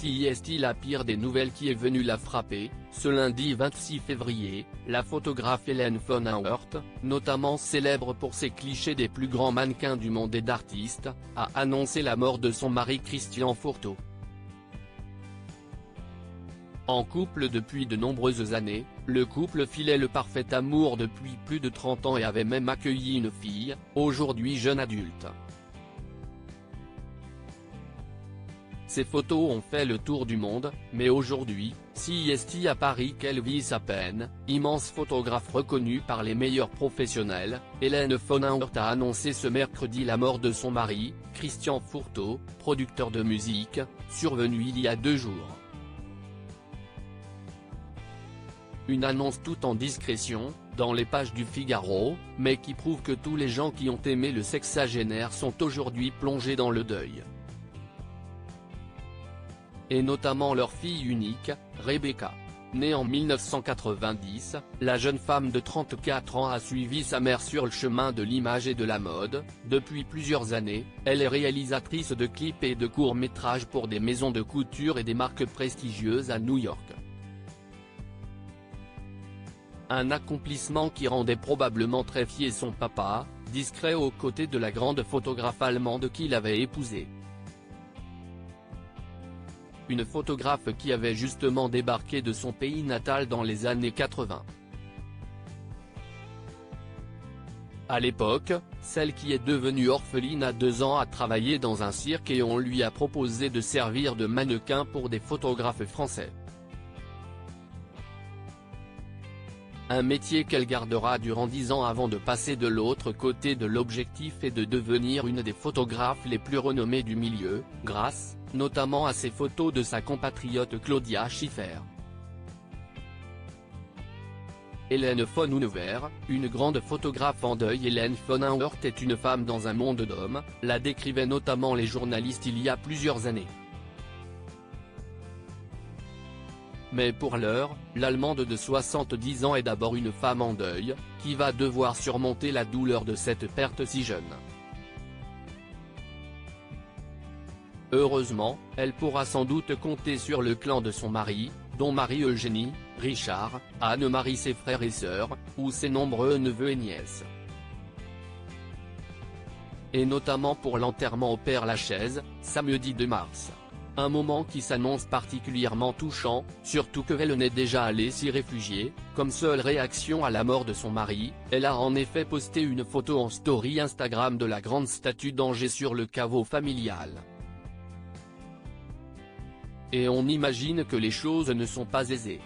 Si est la pire des nouvelles qui est venue la frapper, ce lundi 26 février, la photographe Hélène von Auwirth, notamment célèbre pour ses clichés des plus grands mannequins du monde et d'artistes, a annoncé la mort de son mari Christian Fourteau. En couple depuis de nombreuses années, le couple filait le parfait amour depuis plus de 30 ans et avait même accueilli une fille, aujourd'hui jeune adulte. Ces photos ont fait le tour du monde, mais aujourd'hui, si est à Paris qu'elle vit sa peine, immense photographe reconnue par les meilleurs professionnels, Hélène von Auwirth a annoncé ce mercredi la mort de son mari, Christian Fourteau, producteur de musique, survenu il y a 2 jours. Une annonce tout en discrétion, dans les pages du Figaro, mais qui prouve que tous les gens qui ont aimé le sexagénaire sont aujourd'hui plongés dans le deuil. Et notamment leur fille unique, Rebecca. Née en 1990, la jeune femme de 34 ans a suivi sa mère sur le chemin de l'image et de la mode. Depuis plusieurs années, elle est réalisatrice de clips et de courts-métrages pour des maisons de couture et des marques prestigieuses à New York. Un accomplissement qui rendait probablement très fier son papa, discret aux côtés de la grande photographe allemande qu'il avait épousée. Une photographe qui avait justement débarqué de son pays natal dans les années 80. À l'époque, celle qui est devenue orpheline à 2 ans a travaillé dans un cirque et on lui a proposé de servir de mannequin pour des photographes français. Un métier qu'elle gardera durant 10 ans avant de passer de l'autre côté de l'objectif et de devenir une des photographes les plus renommées du milieu, grâce, notamment à ses photos de sa compatriote Claudia Schiffer. Hélène von Auwirth, une grande photographe en deuil. Hélène von Auwirth est une femme dans un monde d'hommes, la décrivaient notamment les journalistes il y a plusieurs années. Mais pour l'heure, l'Allemande de 70 ans est d'abord une femme en deuil, qui va devoir surmonter la douleur de cette perte si jeune. Heureusement, elle pourra sans doute compter sur le clan de son mari, dont Marie-Eugénie, Richard, Anne-Marie, ses frères et sœurs, ou ses nombreux neveux et nièces. Et notamment pour l'enterrement au Père-Lachaise, samedi 2 mars. Un moment qui s'annonce particulièrement touchant, surtout qu'elle n'est déjà allée s'y réfugier. Comme seule réaction à la mort de son mari, elle a en effet posté une photo en story Instagram de la grande statue d'Angers sur le caveau familial. Et on imagine que les choses ne sont pas aisées.